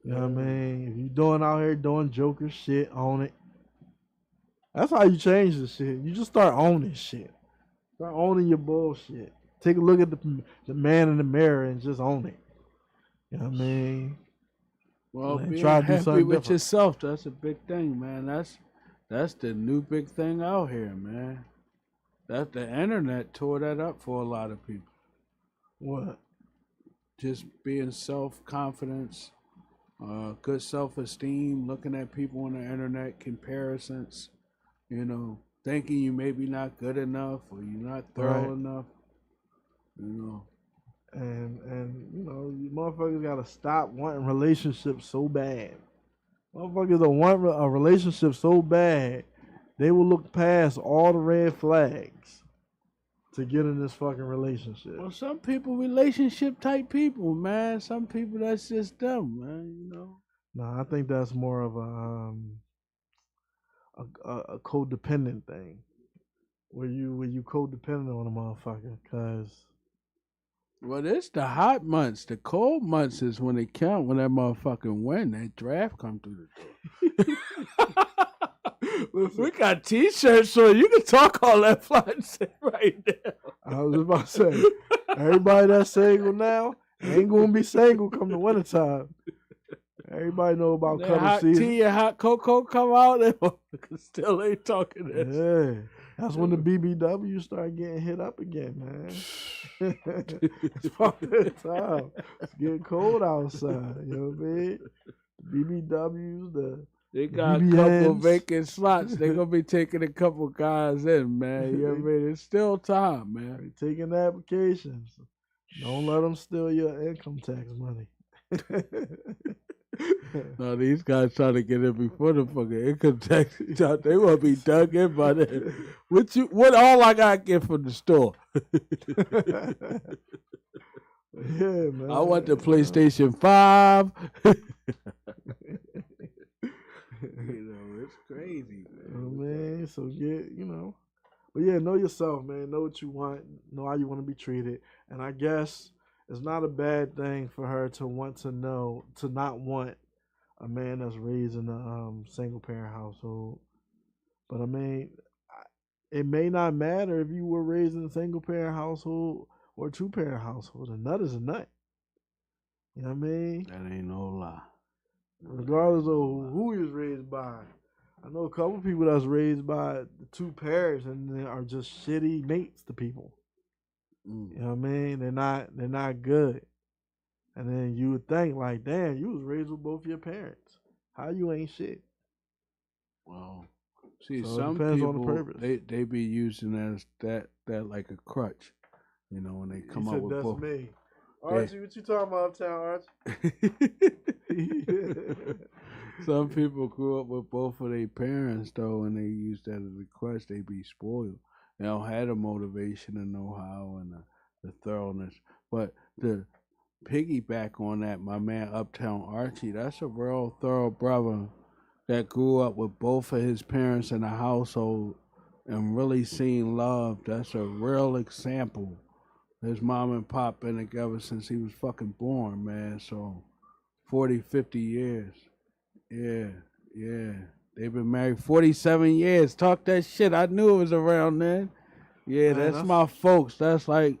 Speaker 4: You know what I mean? If you doing out here doing joker shit, own it. That's how you change the shit. You just start owning shit. Start owning your bullshit. Take a look at the man in the mirror and just own it. You know what I mean?
Speaker 3: Well,
Speaker 4: and
Speaker 3: being
Speaker 4: try to do
Speaker 3: happy
Speaker 4: something
Speaker 3: with
Speaker 4: different.
Speaker 3: yourself, that's a big thing, man. That's the new big thing out here, man. That the internet tore that up for a lot of people.
Speaker 4: What?
Speaker 3: Just being self-confidence, good self-esteem, looking at people on the internet, comparisons, you know, thinking you maybe not good enough or you're not thorough enough, you know.
Speaker 4: And you know, you motherfuckers gotta stop wanting relationships so bad. Motherfuckers don't want a relationship so bad, they will look past all the red flags to get in this fucking relationship.
Speaker 3: Well, some people relationship type people, man. Some people that's just them, man. You know.
Speaker 4: No, I think that's more of a codependent thing, where you codependent on a motherfucker, cause.
Speaker 3: Well, it's the hot months. The cold months is when they count. When that motherfucking win, that draft come through the door. We got T-shirts, so you can talk all that flying shit right now.
Speaker 4: I was about to say, everybody that's single now ain't gonna be single come the wintertime. Everybody know about
Speaker 3: that
Speaker 4: cuddle
Speaker 3: hot
Speaker 4: season.
Speaker 3: tea and hot cocoa come out, they still ain't talking this.
Speaker 4: Yeah, that's when the BBW start getting hit up again, man. It's about that time. It's getting cold outside. You know what I mean? The BBWs,
Speaker 3: They got a
Speaker 4: BBNs.
Speaker 3: couple vacant slots. They gonna be taking a couple guys in, man. You know what I mean? It's still time, man.
Speaker 4: they taking applications. Don't let them steal your income tax money.
Speaker 3: No, these guys trying to get in before the fucking income tax. They want to be dug in by then. What all I got to get from the store?
Speaker 4: Yeah, man.
Speaker 3: I want the PlayStation 5. You know, it's crazy, man.
Speaker 4: Oh, man, so get, you know. But yeah, know yourself, man. Know what you want. Know how you want to be treated. And I guess it's not a bad thing for her to want to know, to not want a man that's raised in a single parent household. But I mean, it may not matter if you were raised in a single parent household or a two parent household. A nut is a nut. You know what I mean?
Speaker 3: That ain't no lie.
Speaker 4: Regardless of who he was raised by. I know a couple people that's raised by the two parents and they are just shitty mates to people. You know what I mean? They're not good. And then you would think like, damn, you was raised with both your parents. How you ain't shit?
Speaker 3: Well, see,
Speaker 4: So it
Speaker 3: some
Speaker 4: depends on the
Speaker 3: people
Speaker 4: purpose.
Speaker 3: they be using as that like a crutch. You know, when they come
Speaker 4: He
Speaker 3: up
Speaker 4: said,
Speaker 3: with
Speaker 4: that's
Speaker 3: both.
Speaker 4: me. Archie, what you talking about, uptown, Archie?
Speaker 3: Some people grew up with both of their parents, though, and they use that as a crutch. They be spoiled. They don't have the motivation and know-how and the thoroughness. But to piggyback on that, my man Uptown Archie, that's a real thorough brother that grew up with both of his parents in the household and really seen love. That's a real example. His mom and pop been together since he was fucking born, man. So 40, 50 years. Yeah. They've been married 47 years. Talk that shit. I knew it was around then. Yeah,
Speaker 4: Man,
Speaker 3: that's my folks. That's like,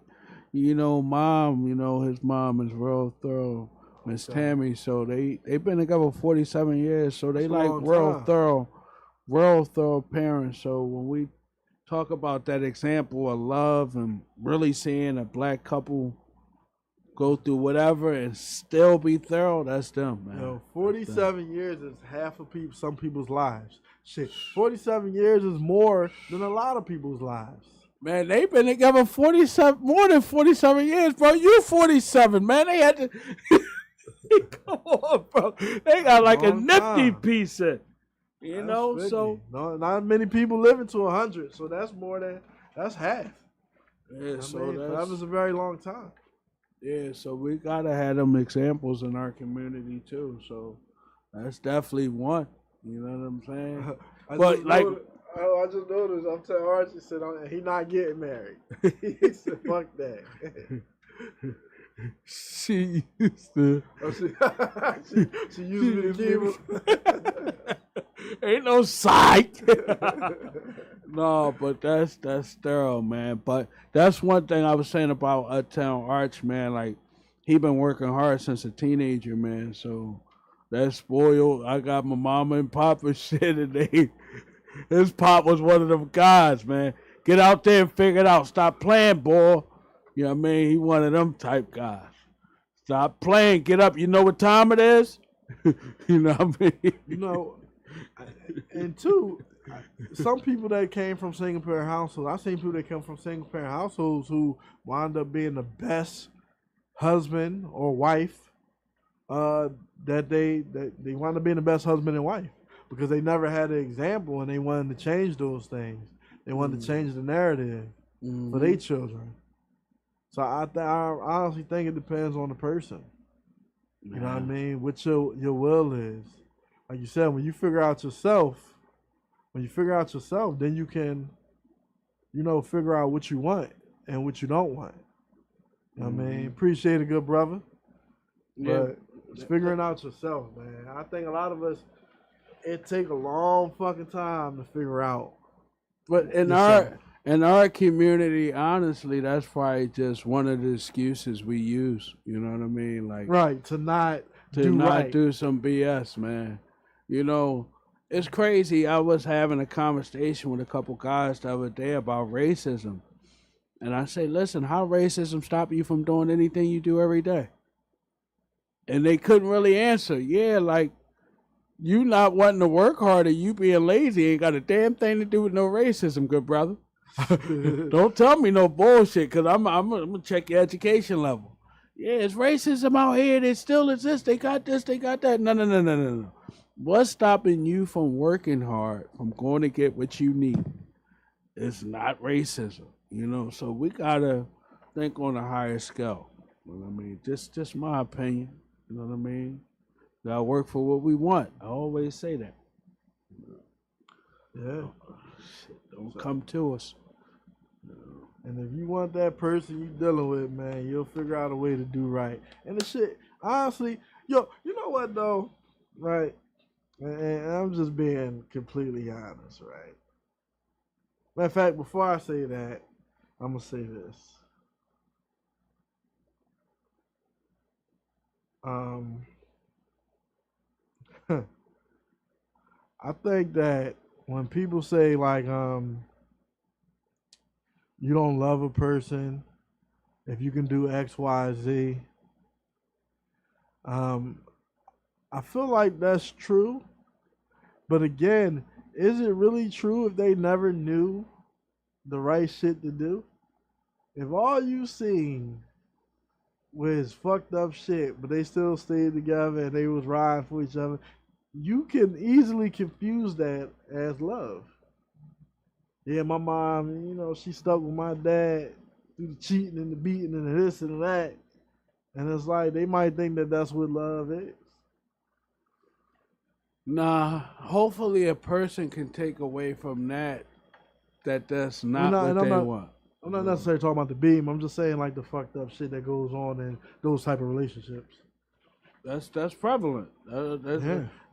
Speaker 3: you know, mom, you know, his mom is real thorough, Miss Tammy. So they've been together 47 years. So they
Speaker 4: That's a
Speaker 3: like
Speaker 4: long
Speaker 3: real thorough parents. So when we talk about that example of love and really seeing a black couple go through whatever and still be thorough, that's them, man.
Speaker 4: Yo, 47 years is half of some people's lives. Shit, 47 years is more than a lot of people's lives.
Speaker 3: Man, they've been together more than 47 years, bro. You 47, man. They had to Come on, bro. They got like a
Speaker 4: Long
Speaker 3: nifty
Speaker 4: time.
Speaker 3: piece of, you
Speaker 4: That's
Speaker 3: know.
Speaker 4: 50.
Speaker 3: So
Speaker 4: no, not many people living to 100, so that's half.
Speaker 3: yeah,
Speaker 4: I
Speaker 3: so
Speaker 4: mean,
Speaker 3: that's
Speaker 4: forever's a very long time.
Speaker 3: yeah. So we gotta have them examples in our community too. So that's definitely one. You know what I'm saying? But like,
Speaker 4: I just noticed. I'm telling Archie said he not getting married. He said, "Fuck that."
Speaker 3: she used to.
Speaker 4: Oh, she used me to keep
Speaker 3: Ain't no sight. No, but that's sterile, man. But that's one thing I was saying about Uptown Arch, man. Like, he been working hard since a teenager, man. So that's spoiled. I got my mama and papa shit, and his pop was one of them guys, man. Get out there and figure it out. Stop playing, boy. You know what I mean? He one of them type guys. Stop playing. Get up. You know what time it is? You know what I mean?
Speaker 4: You know, and two, some people that came from single parent households, I've seen people that come from single parent households who wind up being the best husband or wife. That they wind up being the best husband and wife because they never had an example and they wanted to change those things. They wanted to change the narrative for their children. So I honestly think it depends on the person. You know what I mean? What your will is. Like you said, when you figure out yourself, then you can, figure out what you want and what you don't want. You know what I mean? Appreciate it, good brother.
Speaker 3: Yeah.
Speaker 4: But it's figuring out yourself, man. I think a lot of us, it take a long fucking time to figure out.
Speaker 3: But in our community, honestly, that's probably just one of the excuses we use. You know what I mean? Like,
Speaker 4: right, to not
Speaker 3: do some BS, man. You know, it's crazy. I was having a conversation with a couple guys the other day about racism. And I say, listen, how racism stop you from doing anything you do every day? And they couldn't really answer. Yeah, like, you not wanting to work harder, you being lazy ain't got a damn thing to do with no racism, good brother. Don't tell me no bullshit, because I'm going to check your education level. Yeah, it's racism out here. It still exists. They got this, they got that. No. What's stopping you from working hard, from going to get what you need? It's not racism, So we got to think on a higher scale. You know what I mean? Just my opinion. You know what I mean? Gotta work for what we want. I always say that.
Speaker 4: Yeah.
Speaker 3: Don't come to us.
Speaker 4: And if you want that person you dealing with, man, you'll figure out a way to do right. And the shit, honestly, you know what though, right? And I'm just being completely honest, right? Matter of fact, before I say that, I'm gonna say this. I think that when people say like, you don't love a person if you can do X, Y, Z, I feel like that's true. But again, is it really true if they never knew the right shit to do? If all you seen was fucked up shit, but they still stayed together and they was riding for each other, you can easily confuse that as love. Yeah, my mom, she stuck with my dad through the cheating and the beating and the this and that. And it's like, they might think that that's what love is.
Speaker 3: Nah, hopefully a person can take away from that's not what they want.
Speaker 4: I'm not necessarily talking about the beam. I'm just saying like the fucked up shit that goes on in those type of relationships.
Speaker 3: That's prevalent.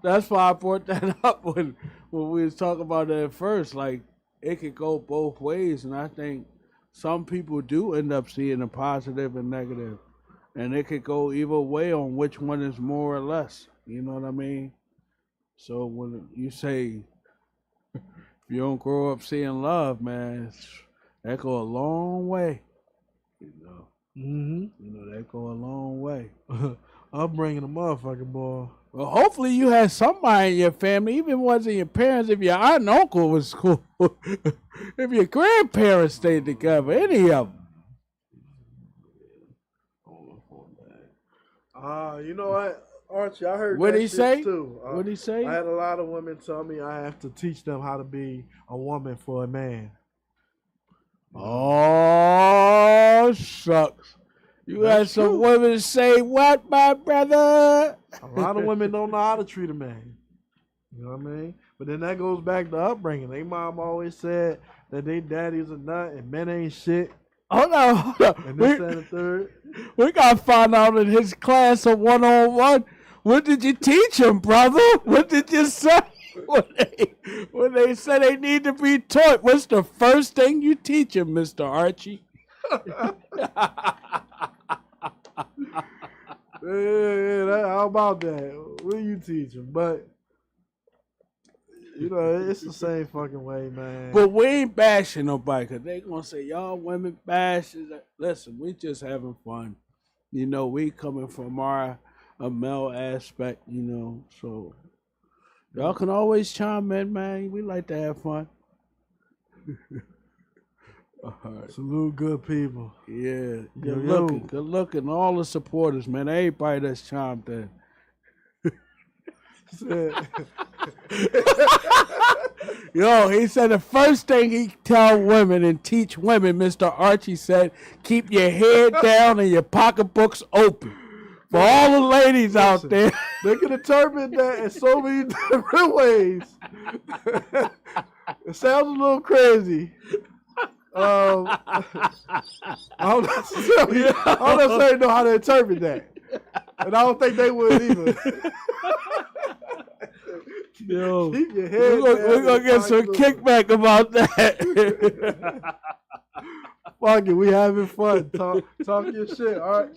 Speaker 3: That's why I brought that up when we was talking about it at first. Like, it could go both ways, and I think some people do end up seeing a positive and negative, and it could go either way on which one is more or less. You know what I mean? So when you say if you don't grow up seeing love, man, that go a long way. That go a long way.
Speaker 4: I'm bringing a motherfucking boy.
Speaker 3: Well, hopefully you had somebody in your family, even if it wasn't your parents, if your aunt and uncle was cool, if your grandparents stayed together, any of them.
Speaker 4: You know what, Archie? I heard
Speaker 3: What'd
Speaker 4: that
Speaker 3: he
Speaker 4: shit
Speaker 3: say?
Speaker 4: too.
Speaker 3: What'd he say?
Speaker 4: I had a lot of women tell me I have to teach them how to be a woman for a man.
Speaker 3: Oh, shucks. You
Speaker 4: That's
Speaker 3: had some
Speaker 4: true.
Speaker 3: women say, what, my brother?
Speaker 4: A lot of women don't know how to treat a man. You know what I mean? But then that goes back to upbringing. Their mom always said that they daddy's a nut and men ain't shit.
Speaker 3: Hold on.
Speaker 4: And this, that, and the third.
Speaker 3: We got to find out in his class of one-on-one. What did you teach him, brother? What did you say? When they say they need to be taught, what's the first thing you teach him, Mr. Archie?
Speaker 4: How about that? What do you teach him? But, you know, it's the same fucking way, man.
Speaker 3: But we ain't bashing nobody because they going to say, y'all women bashes. Listen, we just having fun. You know, we coming from a male aspect, you know, so y'all can always chime in, man. We like to have fun. All right.
Speaker 4: Salute good people.
Speaker 3: Yeah,
Speaker 4: Yo,
Speaker 3: good looking, all the supporters, man. Everybody that's chimed in. Yo, he said the first thing he tell women and teach women, Mr. Archie said, keep your head down and your pocketbooks open. For all the ladies out there.
Speaker 4: They can interpret that in so many different ways. It sounds a little crazy. I don't necessarily know how to interpret that. And I don't think they would either.
Speaker 3: Yo,
Speaker 4: keep your head
Speaker 3: we're gonna get some kickback about that.
Speaker 4: Fuck it, we having fun. Talk your shit, all right?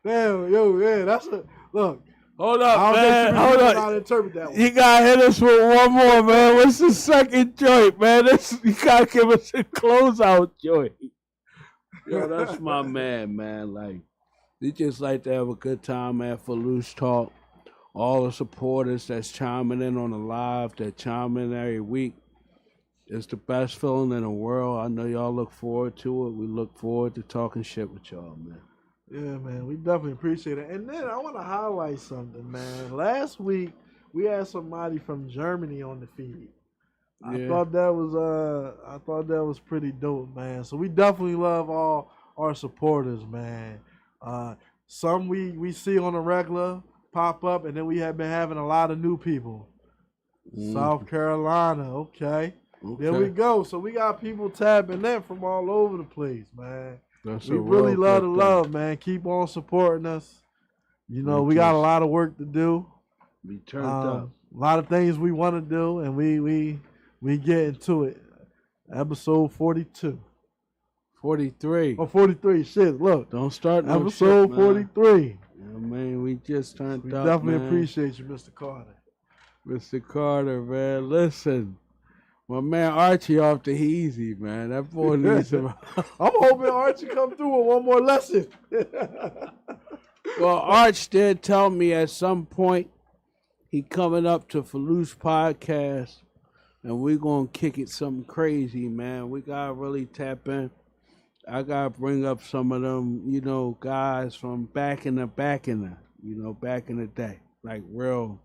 Speaker 4: Damn, yo, man, that's a look.
Speaker 3: Hold up,
Speaker 4: I don't
Speaker 3: man.
Speaker 4: think
Speaker 3: Hold
Speaker 4: you
Speaker 3: up.
Speaker 4: know how to interpret that one.
Speaker 3: You gotta hit us with one more, man. What's the second joint, man? You gotta give us a closeout joint. Yo, that's my man. Like, we just like to have a good time at Filoosh Talk. All the supporters that's chiming in on the live, that chime in every week. It's the best feeling in the world. I know y'all look forward to it. We look forward to talking shit with y'all, man.
Speaker 4: Yeah, man, we definitely appreciate it. And then I want to highlight something, man. Last week we had somebody from Germany on the feed. I thought that was pretty dope, man. So we definitely love all our supporters, man. Some we see on the regular pop up, and then we have been having a lot of new people. South Carolina, okay. There we go. So we got people tapping in from all over the place, man. We really love the love, man. Keep on supporting us. You know, we got a lot of work to do.
Speaker 3: We turned up.
Speaker 4: A lot of things we want to do, and we get into it. Episode 42.
Speaker 3: 43.
Speaker 4: Oh, 43. Shit, look.
Speaker 3: Don't start no
Speaker 4: Episode
Speaker 3: shit,
Speaker 4: 43.
Speaker 3: Yeah, man, we just turned
Speaker 4: We
Speaker 3: up,
Speaker 4: definitely
Speaker 3: man.
Speaker 4: appreciate you, Mr. Carter.
Speaker 3: Mr. Carter, man. Listen, my man Archie off the easy, man. That boy needs some.
Speaker 4: I'm hoping Archie come through with one more lesson.
Speaker 3: Well, Arch did tell me at some point he coming up to Filoosh Podcast, and we gonna kick it something crazy, man. We gotta really tap in. I gotta bring up some of them, you know, guys from back in the day, like real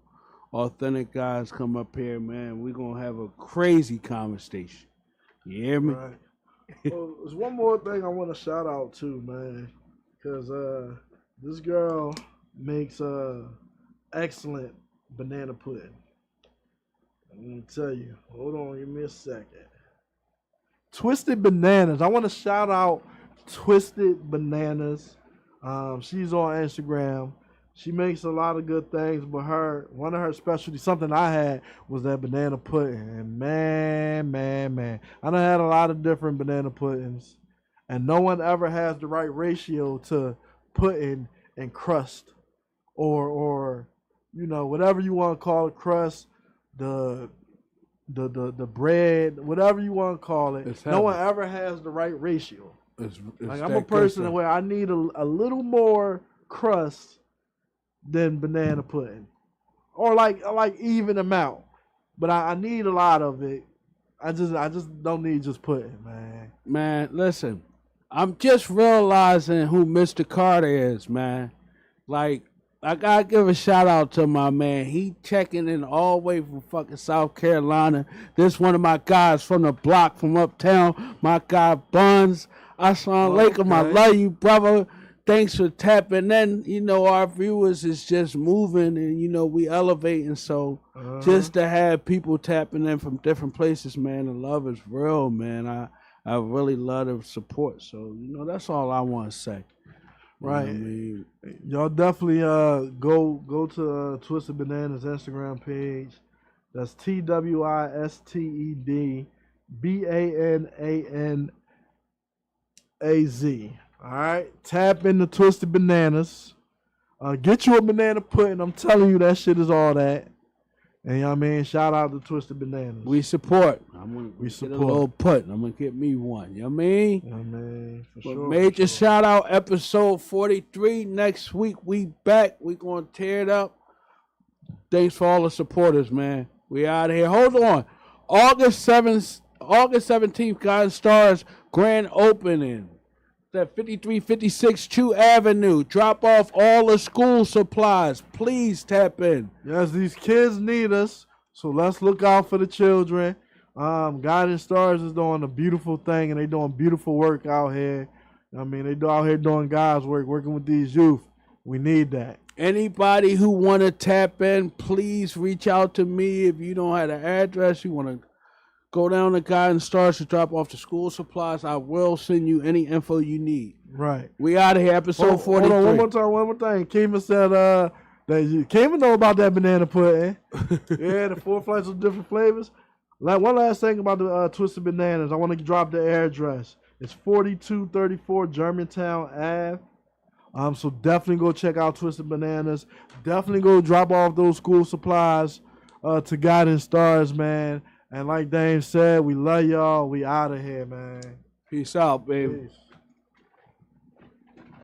Speaker 3: authentic guys come up here, man. We gonna have a crazy conversation. You hear me?
Speaker 4: Right. Well, there's one more thing I want to shout out to, man, because this girl makes excellent banana pudding. I'm gonna tell you. Hold on, give me a second. Twisted Bananas. I want to shout out Twisted Bananas. She's on Instagram. She makes a lot of good things, but one of her specialties, something I had, was that banana pudding. And man, I done had a lot of different banana puddings, and no one ever has the right ratio to pudding and crust, or you know, whatever you want to call it, crust, the bread, whatever you want to call it. No one ever has the right ratio.
Speaker 3: It's
Speaker 4: like, I'm a person where I need a little more crust than banana pudding, or like even amount. But I need a lot of it. I just don't need just pudding, man.
Speaker 3: Man, listen, I'm just realizing who Mr. Carter is, man. Like, I gotta give a shout out to my man. He checking in all the way from fucking South Carolina. This one of my guys from the block from uptown. My guy Buns. Assalamualaikum. I love you, brother. Thanks for tapping in. You know, our viewers is just moving and, you know, we elevating. So just to have people tapping in from different places, man, the love is real, man. I really love the support. So, you know, that's all I want to say.
Speaker 4: Right.
Speaker 3: You know what I mean?
Speaker 4: Y'all definitely go to Twisted Bananas Instagram page. That's TWISTEDBANANAZ. All right. Tap into Twisted Bananas. Get you a banana pudding. I'm telling you, that shit is all that. And you know what I mean? Shout out to Twisted Bananas.
Speaker 3: We support. I'm gonna get a little pudding. I'm gonna get me one. You know what I mean?
Speaker 4: Yeah, man. For
Speaker 3: But
Speaker 4: sure.
Speaker 3: major shout out episode 43. Next week we back. We gonna tear it up. Thanks for all the supporters, man. We out of here. Hold on. August 17th, Guiding Stars grand opening. At 5356 Chew Avenue. Drop off all the school supplies. Please tap in.
Speaker 4: Yes, these kids need us, so let's look out for the children. Guiding Stars is doing a beautiful thing, and they doing beautiful work out here. I mean, they out here doing God's work, working with these youth. We need that.
Speaker 3: Anybody who want to tap in, please reach out to me. If you don't have an address, you want to go down to Guiding Stars to drop off the school supplies. I will send you any info you need.
Speaker 4: Right.
Speaker 3: We out of here, episode 43.
Speaker 4: Hold on, one more thing. Kima said that Kima know about that banana pudding. Yeah, the 4 flights of different flavors. Like, one last thing about the Twisted Bananas. I want to drop the address. It's 4234 Germantown Ave. So definitely go check out Twisted Bananas. Definitely go drop off those school supplies to Guiding Stars, man. And like Dame said, we love y'all. We out of here, man.
Speaker 3: Peace out, baby.
Speaker 4: Peace.